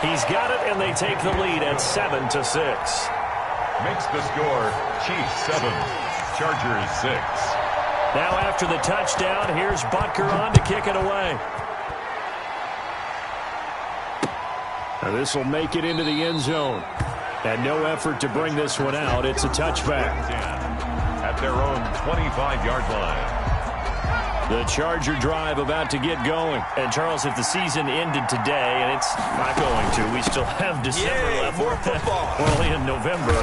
He's got it, and they take the lead at 7-6. Makes the score Chiefs 7, Chargers 6. Now after the touchdown, here's Butker on to kick it away. This will make it into the end zone. And no effort to bring this one out. It's a touchback. At their own 25-yard line. The Charger drive about to get going. And, Charles, if the season ended today, and it's not going to, we still have December left. More football. We're only in November.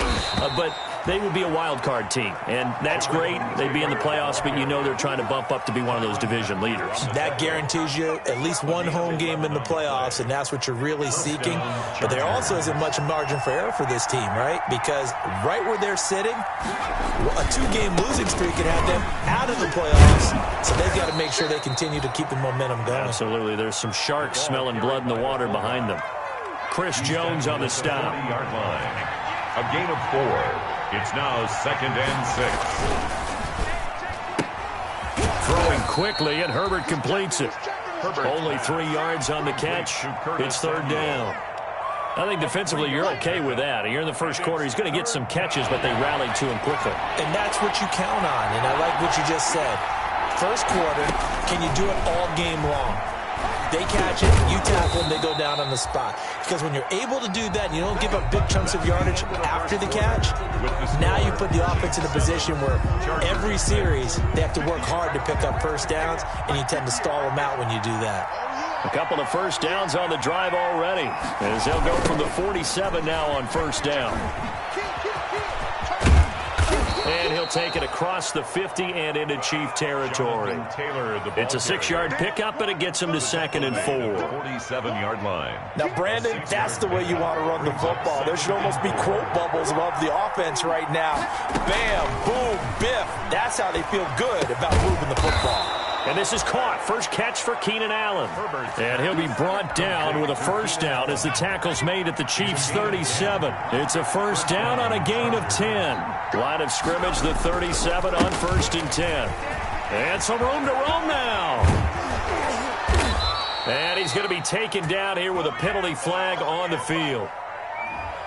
But they would be a wild card team. And that's great. They'd be in the playoffs, but you know they're trying to bump up to be one of those division leaders. That guarantees you at least one home game in the playoffs, and that's what you're really seeking. But there also isn't much margin for error for this team, right? Because right where they're sitting, a two-game losing streak could have them out of the playoffs. So they've got to make sure they continue to keep the momentum going. Absolutely. There's some sharks smelling blood in the water behind them. Chris Jones on the stop. 20-yard line. A gain of 4. It's now 2nd and 6. Throwing quickly, and Herbert completes it. Only 3 yards on the catch. It's 3rd down. I think defensively you're okay with that. You're in the first quarter. He's going to get some catches, but they rallied to him quickly. And that's what you count on, and I like what you just said. First quarter, can you do it all game long? They catch it, you tackle them, they go down on the spot. Because when you're able to do that and you don't give up big chunks of yardage after the catch, now you put the offense in a position where every series they have to work hard to pick up first downs, and you tend to stall them out when you do that. A couple of first downs on the drive already, as they'll go from the 47 now on first down. And he'll take it across the 50 and into Chief territory. It's a 6-yard pickup, but it gets him to 2nd and 4. 47-yard line. Now, Brandon, that's the way you want to run the football. There should almost be quote bubbles above the offense right now. Bam, boom, biff. That's how they feel good about moving the football. And this is caught. First catch for Keenan Allen. And he'll be brought down with a first down as the tackle's made at the Chiefs' 37. It's a first down on a gain of 10. Line of scrimmage, the 37 on 1st and 10. And some room to roam now. And he's going to be taken down here with a penalty flag on the field.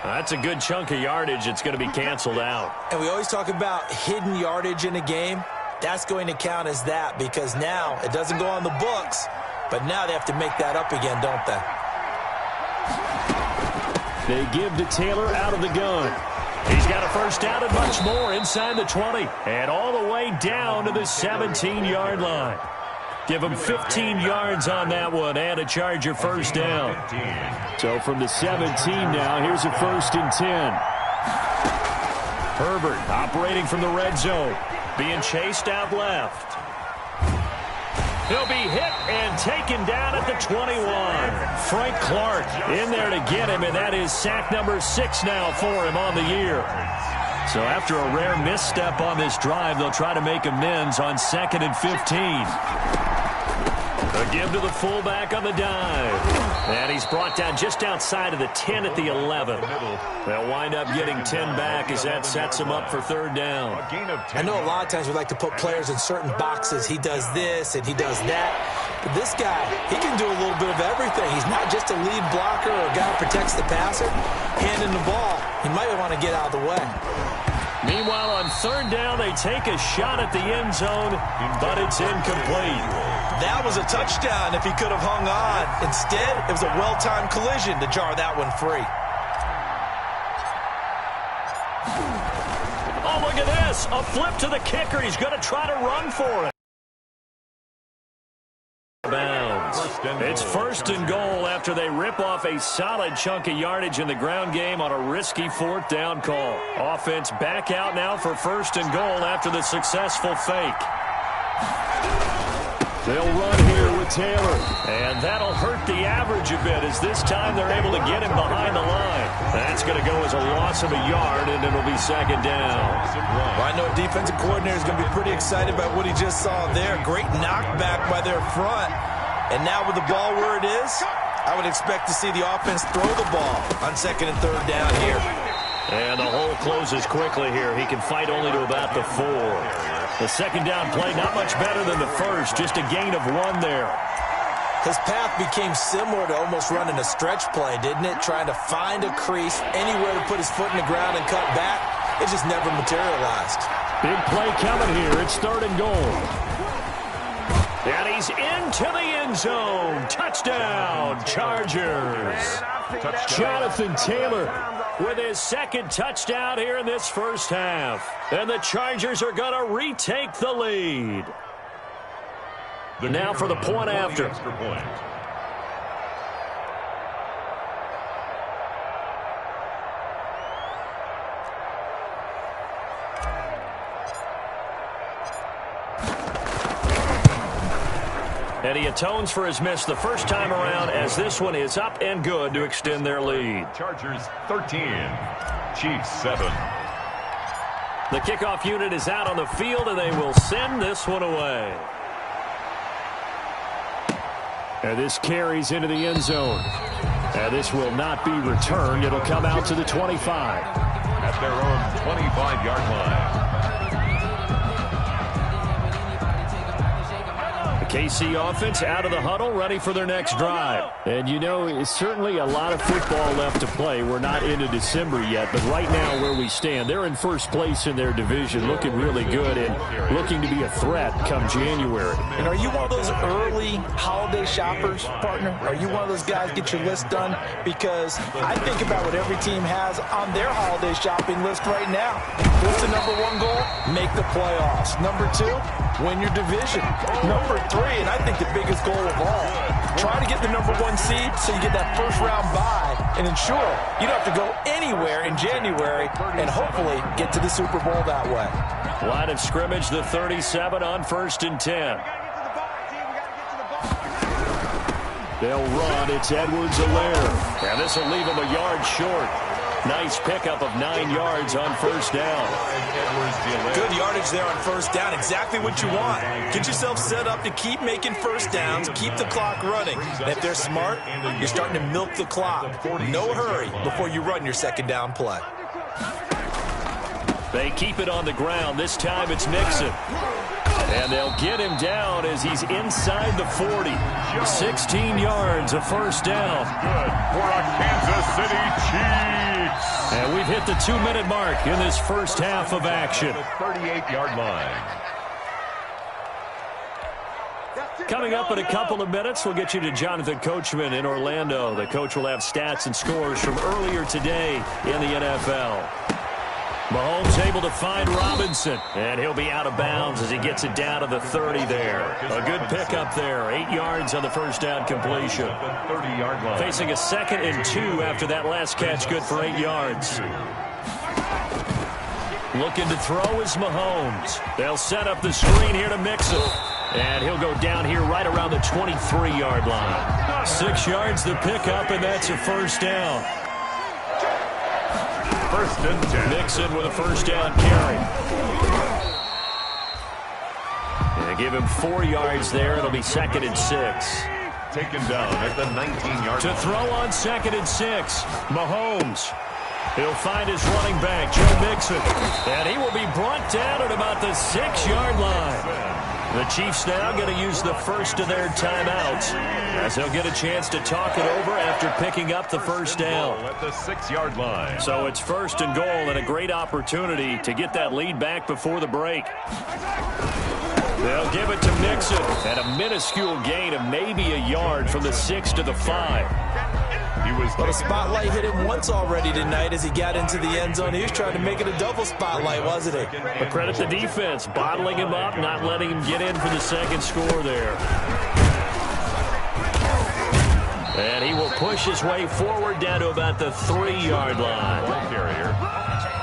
That's a good chunk of yardage. It's going to be canceled out. And we always talk about hidden yardage in a game. That's going to count as that, because now it doesn't go on the books, but now they have to make that up again, don't they? They give to Taylor out of the gun. He's got a first down and much more inside the 20 and all the way down to the 17-yard line. Give him 15 yards on that one and a Charger first down. So from the 17 now, here's a 1st and 10. Herbert operating from the red zone. Being chased out left. He'll be hit and taken down at the 21. Frank Clark in there to get him, and that is sack number 6 now for him on the year. So after a rare misstep on this drive, they'll try to make amends on 2nd and 15. A give to the fullback on the dive. And he's brought down just outside of the 10 at the 11. They'll wind up getting 10 back as that sets him up for 3rd down. I know a lot of times we like to put players in certain boxes. He does this and he does that. But this guy, he can do a little bit of everything. He's not just a lead blocker or a guy who protects the passer. Handing the ball, he might want to get out of the way. Meanwhile, on 3rd down, they take a shot at the end zone, but it's incomplete. That was a touchdown if he could have hung on. Instead, it was a well-timed collision to jar that one free. Oh, look at this. A flip to the kicker. He's going to try to run for it. Bounds. It's 1st and goal after they rip off a solid chunk of yardage in the ground game on a risky 4th down call. Offense back out now for 1st and goal after the successful fake. They'll run here with Taylor, and that'll hurt the average a bit as this time they're able to get him behind the line. That's going to go as a loss of a yard, and it'll be 2nd down. Well, I know a defensive coordinator is going to be pretty excited about what he just saw there. Great knockback by their front. And now with the ball where it is, I would expect to see the offense throw the ball on 2nd and 3rd down here. And the hole closes quickly here. He can fight only to about the 4. The 2nd down play, not much better than the first, just a gain of 1 there. His path became similar to almost running a stretch play, didn't it? Trying to find a crease, anywhere to put his foot in the ground and cut back. It just never materialized. Big play coming here. It's 3rd and goal. And he's into the end zone. Touchdown, Chargers. Jonathan Taylor with his 2nd touchdown here in this first half. And the Chargers are going to retake the lead. Now for the point after. And he atones for his miss the first time around, as this one is up and good to extend their lead. Chargers 13, Chiefs 7. The kickoff unit is out on the field, and they will send this one away. And this carries into the end zone. And this will not be returned. It'll come out to the 25. At their own 25-yard line. KC offense out of the huddle, ready for their next drive. And, you know, it's certainly a lot of football left to play. We're not into December yet, but right now where we stand, they're in first place in their division, looking really good and looking to be a threat come January. And are you one of those early holiday shoppers, partner? Are you one of those guys get your list done? Because I think about what every team has on their holiday shopping list right now. What's the number 1 goal? Make the playoffs. Number 2, win your division. Number 3, and I think the biggest goal of all, try to get the number 1 seed so you get that first round bye and ensure you don't have to go anywhere in January and hopefully get to the Super Bowl that way. Line of scrimmage, the 37 on 1st and 10. They'll run. It's Edwards-Helaire. And this will leave him a yard short. Nice pickup of 9 yards on 1st down. Good yardage there on 1st down. Exactly what you want. Get yourself set up to keep making 1st downs, keep the clock running. And if they're smart, you're starting to milk the clock. No hurry before you run your 2nd down play. They keep it on the ground. This time it's Nixon. And they'll get him down as he's inside the 40. 16 yards, a 1st down. Good for a Kansas City Chiefs. And we've hit the 2-minute mark in this first half of action. 38-yard line. Coming up in a couple of minutes, we'll get you to Jonathan Coachman in Orlando. The coach will have stats and scores from earlier today in the NFL. Mahomes able to find Robinson, and he'll be out of bounds as he gets it down to the 30 there. A good pickup there, 8 yards on the 1st down completion. 30-yard line. Facing a 2nd and 2 after that last catch, good for 8 yards. Looking to throw is Mahomes. They'll set up the screen here to Mixon. And he'll go down here right around the 23-yard line. 6 yards the pickup, and that's a 1st down. 1st and 10. Nixon with a 1st down carry. And give him 4 yards there. It'll be 2nd and 6. Taken down at the 19-yard line. To throw on 2nd and 6. Mahomes. He'll find his running back, Joe Mixon. And he will be brought down at about the 6-yard line. The Chiefs now going to use the first of their timeouts as they'll get a chance to talk it over after picking up the 1st down. At the 6-yard line. So it's 1st and goal and a great opportunity to get that lead back before the break. They'll give it to Mixon and a minuscule gain of maybe a yard from the 6 to the 5. But a spotlight hit him once already tonight as he got into the end zone. He was trying to make it a double spotlight, wasn't he? But credit the defense, bottling him up, not letting him get in for the 2nd score there. And he will push his way forward down to about the 3-yard line.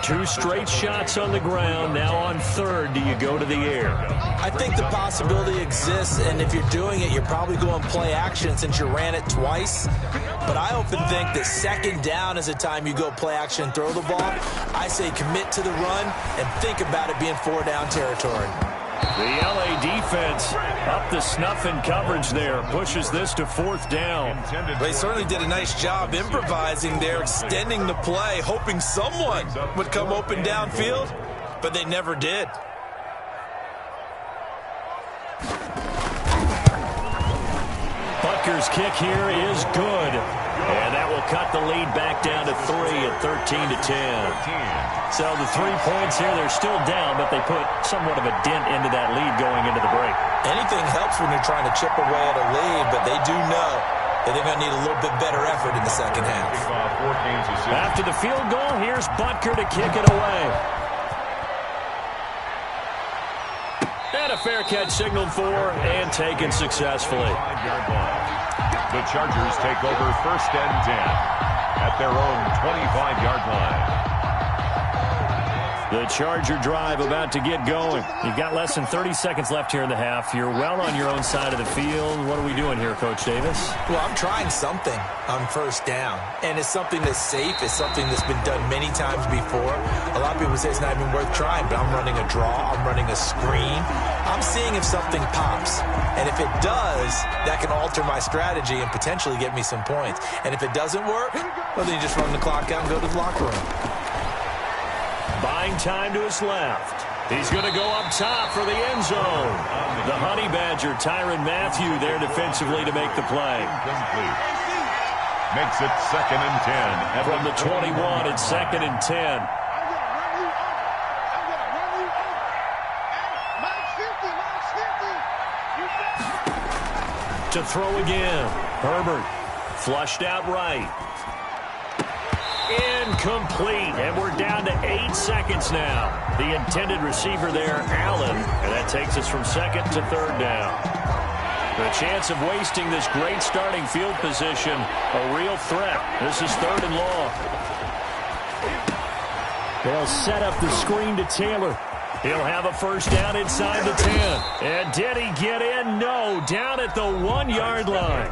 2 straight shots on the ground. Now on 3rd, do you go to the air? I think the possibility exists, and if you're doing it, you're probably going play action since you ran it twice. But I often think that 2nd down is the time you go play action and throw the ball. I say commit to the run and think about it being 4-down territory. The LA defense up the snuff in coverage there. Pushes this to 4th down. They certainly did a nice job improvising there, extending the play, hoping someone would come open downfield, but they never did. But Butker's kick here is good. And that will cut the lead back down to 3 at 13-10. So the 3 points here, they're still down, but they put somewhat of a dent into that lead going into the break. Anything helps when you're trying to chip away at a lead, but they do know that they're going to need a little bit better effort in the second half. After the field goal, here's Butker to kick it away. And a fair catch signaled for and taken successfully. The Chargers take over 1st and 10 at their own 25-yard line. The Charger drive about to get going. You've got less than 30 seconds left here in the half. You're well on your own side of the field. What are we doing here, Coach Davis? Well, I'm trying something on 1st down, and it's something that's safe. It's something that's been done many times before. A lot of people say it's not even worth trying, but I'm running a draw. I'm running a screen. I'm seeing if something pops, and if it does, that can alter my strategy and potentially get me some points. And if it doesn't work, well, then you just run the clock out and go to the locker room. Buying time to his left. He's going to go up top for the end zone. The Honey Badger, Tyrann Mathieu, there defensively to make the play. Makes it 2nd and 10. From the 21, it's 2nd and 10. To throw again. Herbert flushed out right. Incomplete, and we're down to 8 seconds now. The intended receiver there, Allen, and that takes us from 2nd to 3rd down. The chance of wasting this great starting field position, a real threat. This is 3rd and long. They'll set up the screen to Taylor. He'll have a 1st down inside the 10. And did he get in? No, down at the 1-yard line.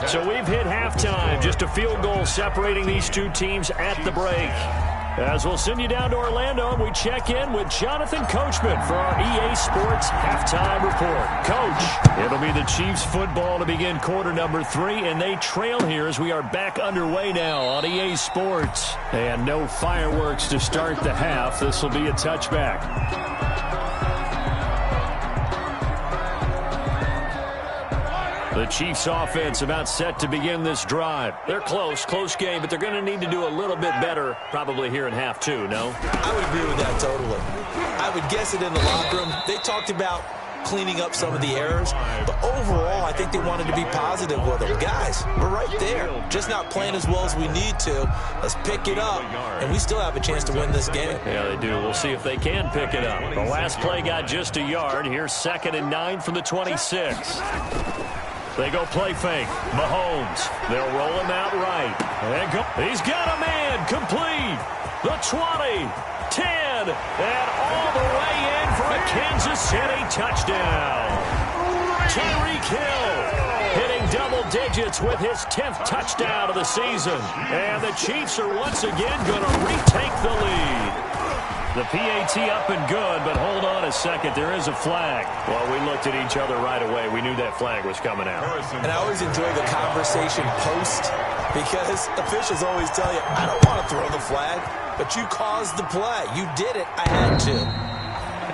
So we've hit halftime. Just a field goal separating these two teams at the break. As we'll send you down to Orlando, we check in with Jonathan Coachman for our EA Sports Halftime Report. Coach, it'll be the Chiefs football to begin quarter number 3, and they trail here as we are back underway now on EA Sports. And no fireworks to start the half. This will be a touchback. The Chiefs offense about set to begin this drive. They're close game, but they're going to need to do a little bit better probably here in half 2, no? I would agree with that totally. I would guess it in the locker room. They talked about cleaning up some of the errors, but overall I think they wanted to be positive with them. Guys, we're right there. Just not playing as well as we need to. Let's pick it up, and we still have a chance to win this game. Yeah, they do. We'll see if they can pick it up. The last play got just a yard. Here's 2nd and 9 from the 26. They go play fake. Mahomes. They'll roll him out right. And go. He's got a man. Complete. The 20. 10. And all the way in for a Kansas City touchdown. Tyreek Hill hitting double digits with his 10th touchdown of the season. And the Chiefs are once again going to retake the lead. The PAT up and good, but hold on a second. There is a flag. Well, we looked at each other right away. We knew that flag was coming out. And I always enjoy the conversation post because officials always tell you, I don't want to throw the flag, but you caused the play. You did it. I had to.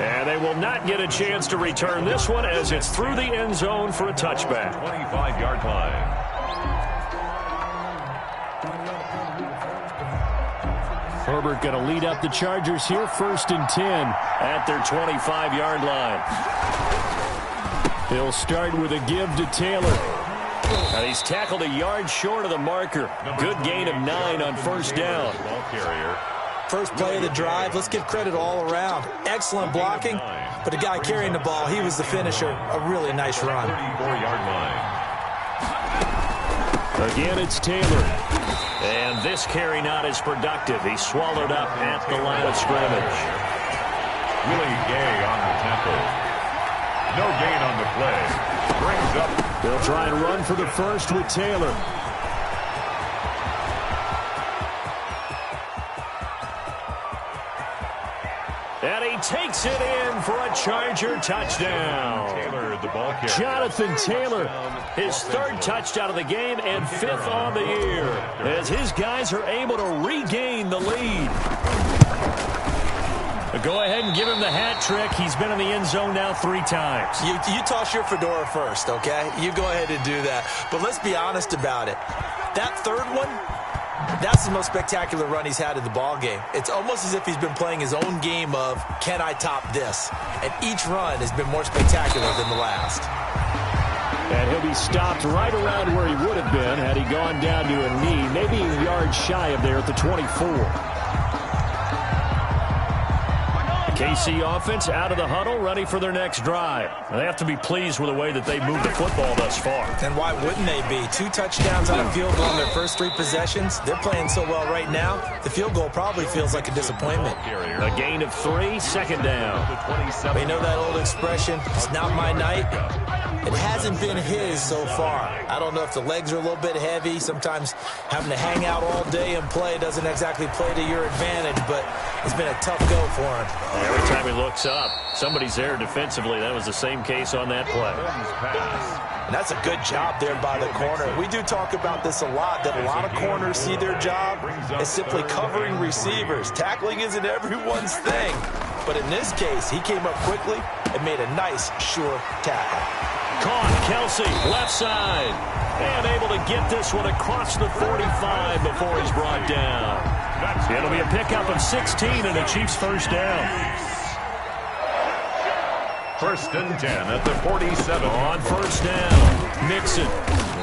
And they will not get a chance to return this one as it's through the end zone for a touchback. 25-yard line. Herbert going to lead up the Chargers here, 1st and 10 at their 25-yard line. He'll start with a give to Taylor. And he's tackled a yard short of the marker. Good gain of 9 on 1st down. First play of the drive, let's give credit all around. Excellent blocking, but the guy carrying the ball, he was the finisher. A really nice run. 34-yard line. Again, it's Taylor. And this carry not as productive. He's swallowed up at the line of scrimmage. Willie Gay on the tackle. No gain on the play. Brings up. They'll try and run for the 1st with Taylor. And he takes it in for a Charger touchdown. Taylor, the ball carrier. Jonathan Taylor, his 3rd touchdown of the game and 5th on the year, as his guys are able to regain the lead. Go ahead and give him the hat trick. He's been in the end zone now 3 times. You toss your fedora first, okay? You go ahead and do that. But let's be honest about it. That third one, that's the most spectacular run he's had in the ball game. It's almost as if he's been playing his own game of, can I top this? And each run has been more spectacular than the last. And he'll be stopped right around where he would have been had he gone down to a knee, maybe a yard shy of there at the 24. KC offense out of the huddle, ready for their next drive. They have to be pleased with the way that they moved the football thus far. And why wouldn't they be? 2 touchdowns on a field goal in their first 3 possessions. They're playing so well right now, the field goal probably feels like a disappointment. A gain of 3, second down. But you know that old expression, it's not my night? It hasn't been his so far. I don't know if the legs are a little bit heavy. Sometimes having to hang out all day and play doesn't exactly play to your advantage, but it's been a tough go for him. Every time he looks up, somebody's there defensively. That was the same case on that play. And that's a good job there by the corner. We do talk about this a lot, that a lot of corners see their job as simply covering receivers. Tackling isn't everyone's thing. But in this case, he came up quickly and made a nice, sure tackle. Caught, Kelsey, left side. And able to get this one across the 45 before he's brought down. It'll be a pickup of 16 and a Chiefs first down. 1st and 10 at the 47. On first down, Mixon.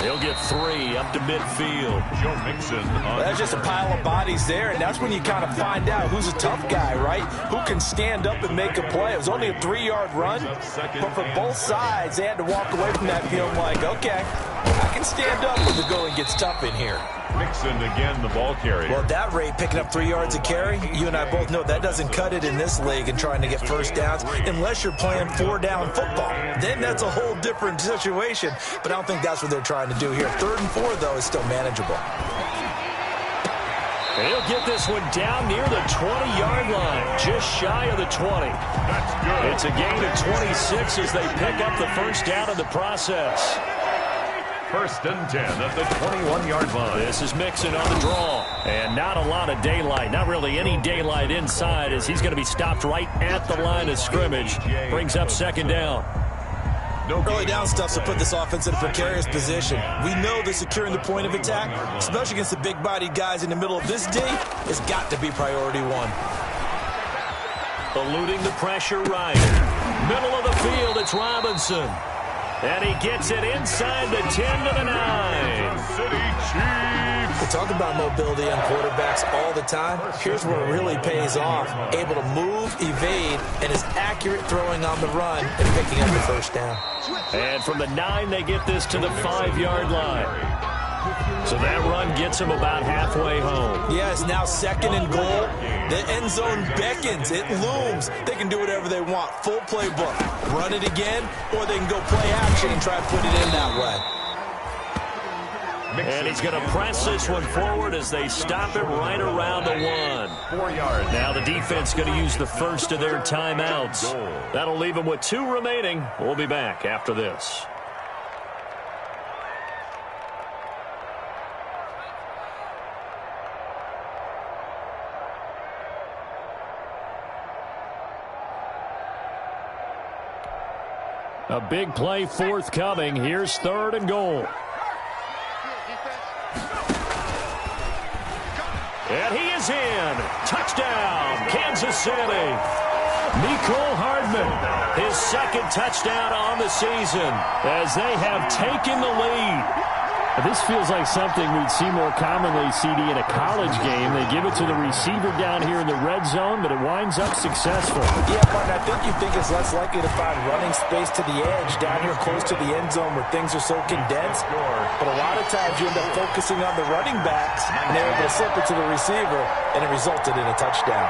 He'll get 3 up to midfield. Joe Mixon. That's just a pile of bodies there, and that's when you kind of find out who's a tough guy, right? Who can stand up and make a play. It was only a 3-yard run, but for both sides, they had to walk away from that feeling like, okay, I can stand up when the going gets tough in here. Mixon again, the ball carrier. Well, at that rate, picking up 3 yards a carry, you and I both know that doesn't cut it in this league and trying to get first downs unless you're playing 4-down football. Then that's a whole different situation, but I don't think that's what they're trying to do here. 3rd and 4, though, is still manageable. He'll get this one down near the 20-yard line, just shy of the 20. That's good. It's a gain of 26 as they pick up the first down in the process. 1st and 10 at the 21-yard line. This is Mixon on the draw. And not a lot of daylight. Not really any daylight inside as he's going to be stopped right at the line of scrimmage. Brings up 2nd down. Early down stuff to put this offense in a precarious position. We know that securing the point of attack, especially against the big-bodied guys in the middle of this day, has got to be priority 1. Eluding the pressure right. Middle of the field, it's Robinson. And he gets it inside the 10 to the 9. City Chiefs. We talk about mobility on quarterbacks all the time. Here's where it really pays off. Able to move, evade, and is accurate throwing on the run and picking up the first down. And from the 9, they get this to the 5-yard line. So that run gets him about halfway home. Yeah, it's now 2nd and goal. The end zone beckons. It looms. They can do whatever they want. Full playbook. Run it again, or they can go play action and try to put it in that way. And he's going to press this one forward as they stop it right around the 1. 4 yards. Now the defense going to use the first of their timeouts. That'll leave them with 2 remaining. We'll be back after this. A big play forthcoming. Here's 3rd and goal. And he is in. Touchdown, Kansas City. Mecole Hardman, his 2nd touchdown on the season as they have taken the lead. This feels like something we'd see more commonly, CD, in a college game. They give it to the receiver down here in the red zone, but it winds up successful. Yeah, but I think it's less likely to find running space to the edge down here close to the end zone where things are so condensed. But a lot of times you end up focusing on the running backs, and they're able to slip it to the receiver, and it resulted in a touchdown.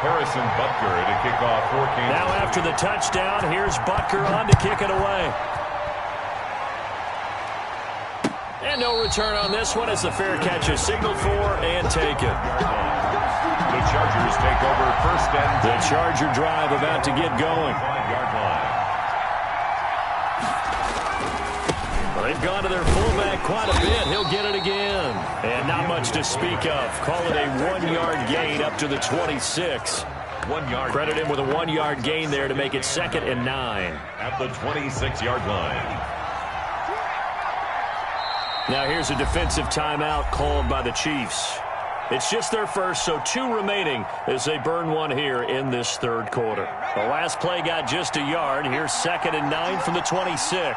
Harrison Butker to kick off for Kansas. Now after the touchdown, here's Butker on to kick it away. And no return on this one as the fair catch is signaled for and taken. The Chargers take over 1st and 10. The Charger drive about to get going. 5-yard line. They They've gone to their fullback quite a bit. He'll get it again. And not much to speak of. Call it a 1-yard gain up to the 26. 1 yard. Credit him with a 1-yard gain there to make it 2nd and 9. At the 26-yard line. Now here's a defensive timeout called by the Chiefs. It's just their first, so 2 remaining as they burn one here in this 3rd quarter. The last play got just a yard. Here's 2nd and 9 from the 26.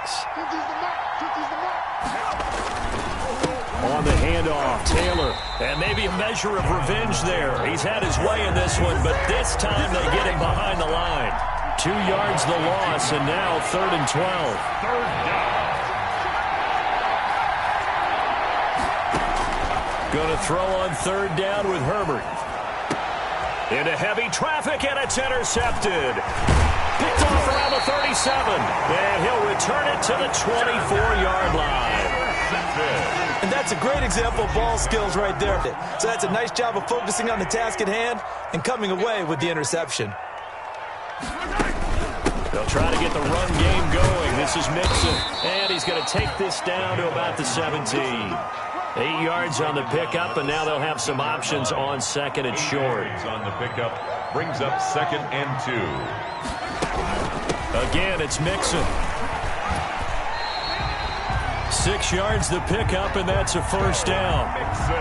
On the handoff, Taylor. And maybe a measure of revenge there. He's had his way in this one, but this time they get him behind the line. 2 yards the loss, and now 3rd and 12. 3rd down. Going to throw on 3rd down with Herbert. Into heavy traffic, and it's intercepted. Picked off around the 37. And he'll return it to the 24-yard line. And that's a great example of ball skills right there. So that's a nice job of focusing on the task at hand and coming away with the interception. They'll try to get the run game going. This is Mixon. And he's going to take this down to about the 17. 8 yards on the pickup, and now they'll have some options on 2nd and short. On the pickup brings up 2nd and 2. Again, it's Mixon. 6 yards the pickup, and that's a 1st down. Mixon.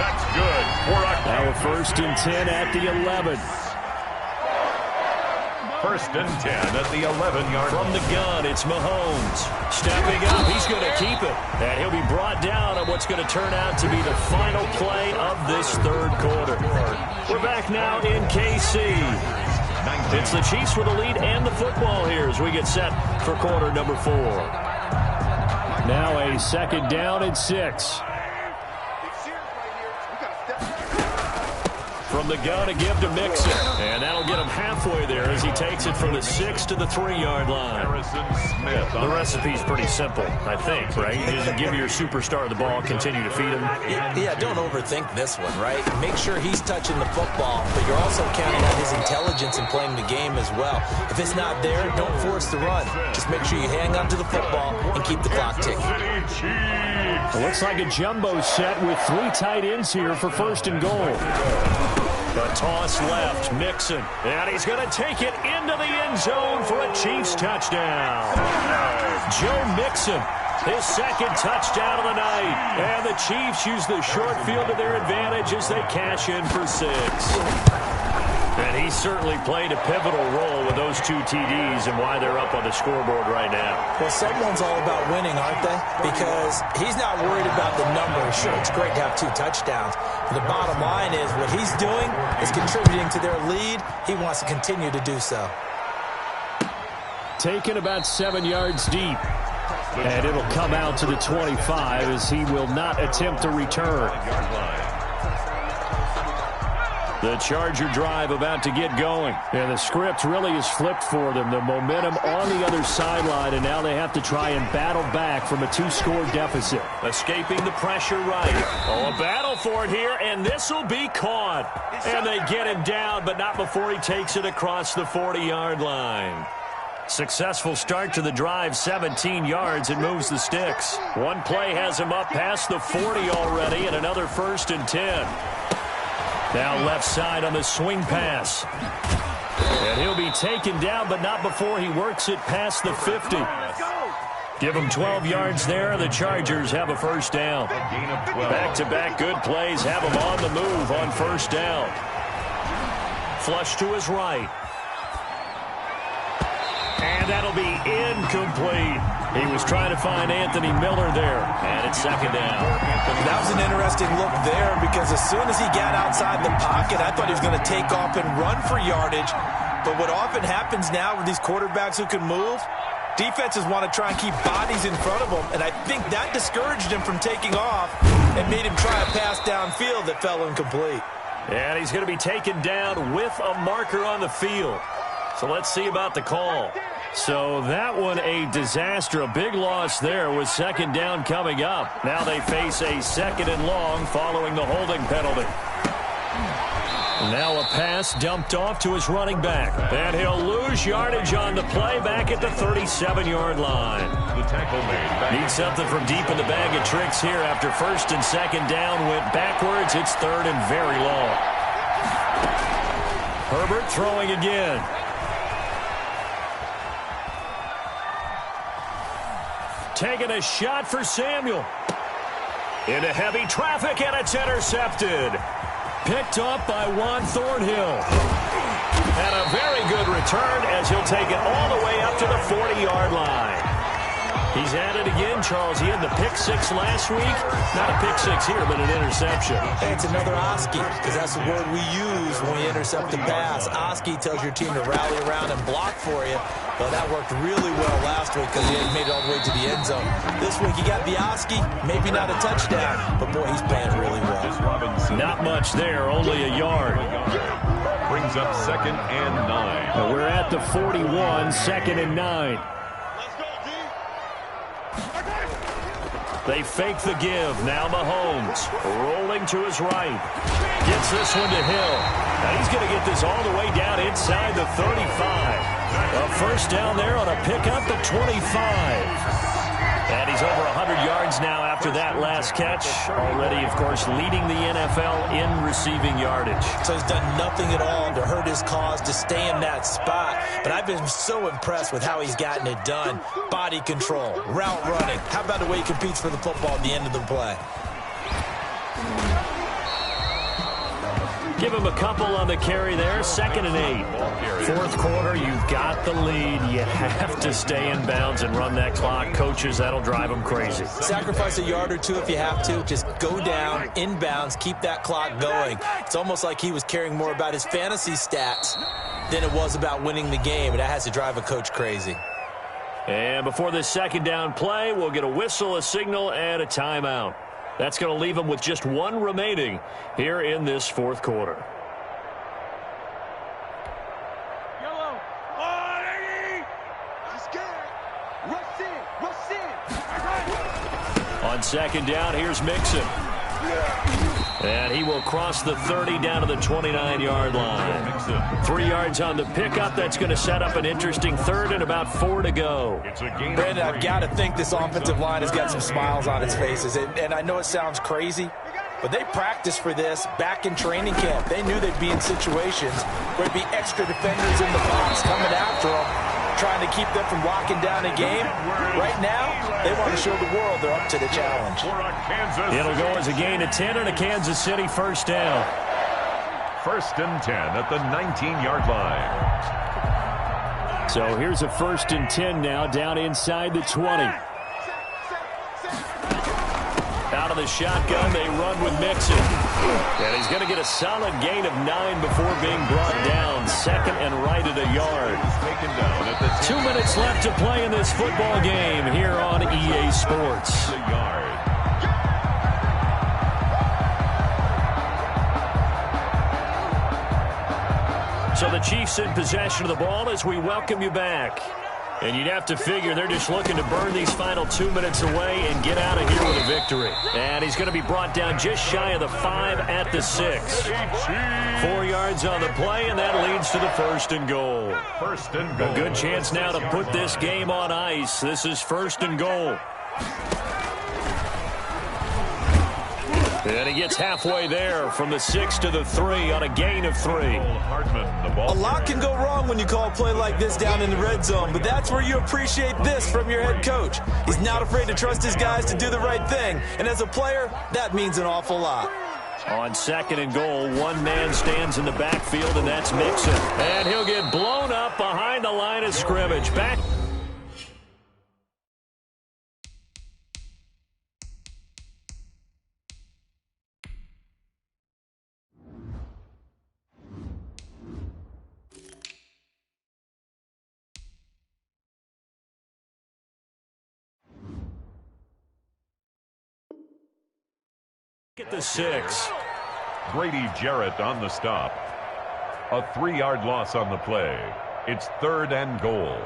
That's good for a Now a 1st and 10 at the 11. 1st and 10 at the 11-yard From the gun, it's Mahomes. Stepping up, he's going to keep it. And he'll be brought down on what's going to turn out to be the final play of this 3rd quarter. We're back now in KC. It's the Chiefs with the lead and the football here as we get set for quarter number 4. Now a 2nd down and 6. From the gun, a give to Mixon. And that'll get him halfway there as he takes it from the 6 to the 3-yard line. The recipe's pretty simple, I think, right? You just give your superstar the ball, continue to feed him. Yeah, don't overthink this one, right? Make sure he's touching the football, but you're also counting on his intelligence in playing the game as well. If it's not there, don't force the run. Just make sure you hang on to the football and keep the clock ticking. It looks like a jumbo set with 3 tight ends here for 1st and goal. The toss left, Mixon. And he's going to take it into the end zone for a Chiefs touchdown. Joe Mixon, his 2nd touchdown of the night. And the Chiefs use the short field to their advantage as they cash in for 6. And he certainly played a pivotal role with those 2 TDs and why they're up on the scoreboard right now. Well, someone's all about winning, aren't they? Because he's not worried about the numbers. Sure, it's great to have 2 touchdowns. But the bottom line is what he's doing is contributing to their lead. He wants to continue to do so. Taken about 7 yards deep. And it'll come out to the 25 as he will not attempt to return. The Charger drive about to get going. And the script really is flipped for them. The momentum on the other sideline, and now they have to try and battle back from a 2-score deficit. Escaping the pressure right. Oh, a battle for it here, and this will be caught. And they get him down, but not before he takes it across the 40-yard line. Successful start to the drive, 17 yards, and moves the sticks. One play has him up past the 40 already, and another 1st and 10. Now left side on the swing pass. And he'll be taken down, but not before he works it past the 50. Give him 12 yards there. The Chargers have a 1st down. Back-to-back good plays have him on the move on 1st down. Flush to his right. And that'll be incomplete. He was trying to find Anthony Miller there, and it's 2nd down. That was an interesting look there because as soon as he got outside the pocket, I thought he was going to take off and run for yardage. But what often happens now with these quarterbacks who can move, defenses want to try and keep bodies in front of them, and I think that discouraged him from taking off and made him try a pass downfield that fell incomplete. And he's going to be taken down with a marker on the field. So let's see about the call. So that one a disaster, a big loss there with 2nd down coming up. Now they face a 2nd and long following the holding penalty. Now a pass dumped off to his running back. And he'll lose yardage on the play back at the 37-yard line. The tackle made. Needs something from deep in the bag of tricks here after first and second down went backwards. It's third and very long. Herbert throwing again. Taking a shot for Samuel. Into heavy traffic, and it's intercepted. Picked up by Juan Thornhill. And a very good return as he'll take it all the way up to the 40-yard line. He's at it again, Charles. He had the pick six last week. Not a pick six here, but an interception. Hey, it's another Oski, because that's the word we use when we intercept the pass. Oski tells your team to rally around and block for you. Well, that worked really well last week because he made it all the way to the end zone. This week, he got the Oski, maybe not a touchdown, but, boy, he's playing really well. Not much there, only a yard. Brings up 2nd and 9. We're at the 41, 2nd and 9. They fake the give. Now Mahomes rolling to his right. Gets this one to Hill. Now he's going to get this all the way down inside the 35. A first down there on a pickup at 25. And he's over 100 yards now after that last catch. Already, of course, leading the NFL in receiving yardage. So he's done nothing at all to hurt his cause, to stay in that spot. But I've been so impressed with how he's gotten it done. Body control, route running. How about the way he competes for the football at the end of the play? Give him a couple on the carry there. 2nd and 8. Fourth quarter, you've got the lead. You have to stay in bounds and run that clock. Coaches, that'll drive them crazy. Sacrifice a yard or two if you have to. Just go down, in bounds, keep that clock going. It's almost like he was caring more about his fantasy stats than it was about winning the game, and that has to drive a coach crazy. And before this second down play, we'll get a whistle, a signal, and a timeout. That's going to leave them with just one remaining here in this fourth quarter. Yellow. On second down, here's Mixon. And he will cross the 30 down to the 29-yard line. 3 yards on the pickup. That's going to set up an interesting third and about 4 to go. Brandon, I've got to think this offensive line has got some smiles on its faces. And I know it sounds crazy, but they practiced for this back in training camp. They knew they'd be in situations where there'd be extra defenders in the box coming after them, trying to keep them from locking down a game. Right now, they want to show the world they're up to the challenge. It'll go as a gain of 10 and a Kansas City first down. 1st and 10 at the 19-yard line. So here's a 1st and 10 now down inside the 20. Out of the shotgun, they run with Mixon. And he's going to get a solid gain of 9 before being brought down. 2nd and right at a yard. 2 minutes left to play in this football game here on EA Sports. So the Chiefs in possession of the ball as we welcome you back. And you'd have to figure they're just looking to burn these final 2 minutes away and get out of here with a victory. And he's going to be brought down just shy of the 5 at the 6. 4 yards on the play, and that leads to the 1st and goal. A good chance now to put this game on ice. This is 1st and goal. And he gets halfway there from the 6 to the 3 on a gain of 3. A lot can go wrong when you call a play like this down in the red zone, but that's where you appreciate this from your head coach. He's not afraid to trust his guys to do the right thing, and as a player, that means an awful lot. On 2nd and goal, one man stands in the backfield, and that's Mixon. And he'll get blown up behind the line of scrimmage. Back. At the 6. Grady Jarrett on the stop. A 3-yard loss on the play. It's 3rd and goal.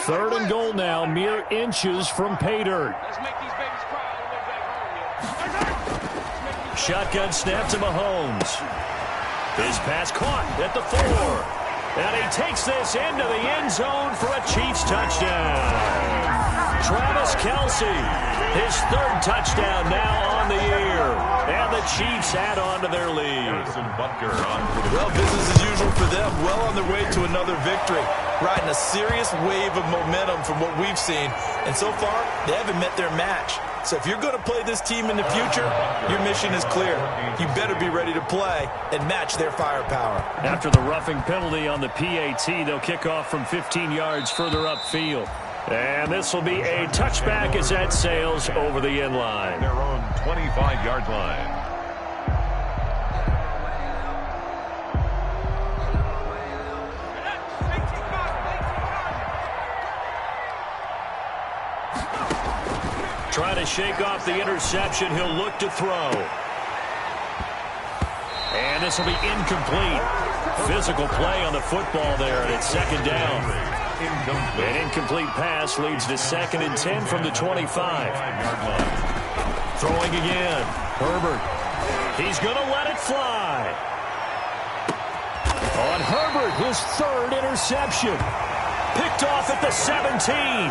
3rd and goal now, mere inches from pay dirt. Shotgun snap to Mahomes. His pass caught at the 4. And he takes this into the end zone for a Chiefs touchdown. Travis Kelce, his 3rd touchdown now on the year. And the Chiefs add on to their lead. Well, business as usual for them. Well on their way to another victory. Riding a serious wave of momentum from what we've seen. And so far, they haven't met their match. So if you're going to play this team in the future, your mission is clear. You better be ready to play and match their firepower. After the roughing penalty on the PAT, they'll kick off from 15 yards further upfield. And this will be a touchback as that sails over the end line. Their own 25-yard line. Trying to shake off the interception. He'll look to throw. And this will be incomplete. Physical play on the football there, and it's 2nd down. An incomplete pass leads to 2nd and 10 from the 25. Throwing again. Herbert. He's going to let it fly. On Herbert, his 3rd interception. Picked off at the 17.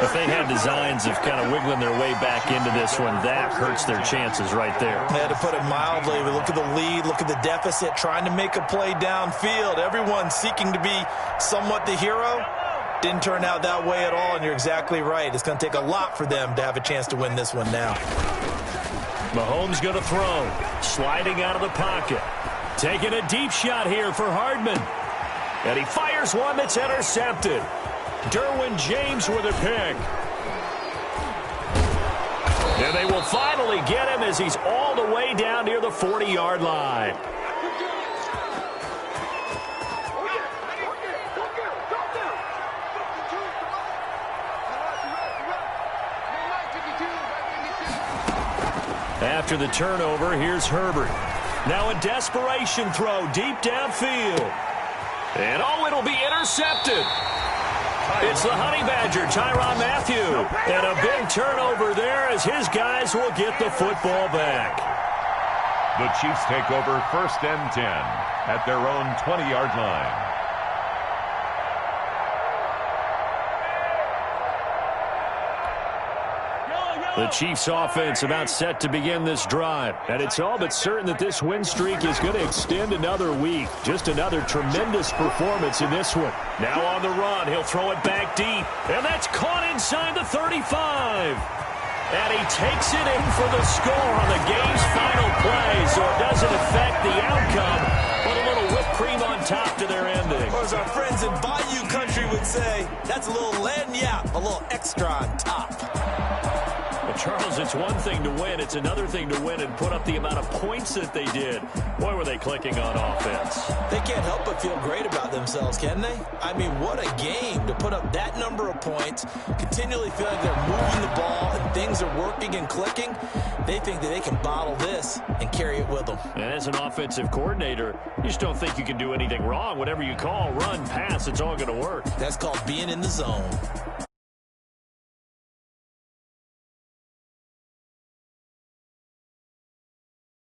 If they had designs of kind of wiggling their way back into this one, that hurts their chances right there. They had to put it mildly. We look at the lead, look at the deficit, trying to make a play downfield. Everyone seeking to be somewhat the hero. Didn't turn out that way at all, and you're exactly right. It's going to take a lot for them to have a chance to win this one now. Mahomes going to throw. Sliding out of the pocket. Taking a deep shot here for Hardman. And he fires one that's intercepted. Derwin James with a pick. And they will finally get him as he's all the way down near the 40-yard line. After the turnover, here's Herbert. Now a desperation throw deep downfield. And it'll be intercepted. It's the Honey Badger, Tyrann Mathieu. And a big turnover there as his guys will get the football back. The Chiefs take over 1st and 10 at their own 20-yard line. The Chiefs offense about set to begin this drive. And it's all but certain that this win streak is going to extend another week. Just another tremendous performance in this one. Now on the run, he'll throw it back deep. And that's caught inside the 35. And he takes it in for the score on the game's final play. So it doesn't affect the outcome, but a little whipped cream on top to their ending. Or as our friends in Bayou Country would say, that's a little lagniappe, a little extra on top. Well, Charles, it's one thing to win. It's another thing to win and put up the amount of points that they did. Boy, were they clicking on offense. They can't help but feel great about themselves, can they? I mean, what a game to put up that number of points, continually feel like they're moving the ball and things are working and clicking. They think that they can bottle this and carry it with them. And as an offensive coordinator, you just don't think you can do anything wrong. Whatever you call, run, pass, it's all going to work. That's called being in the zone.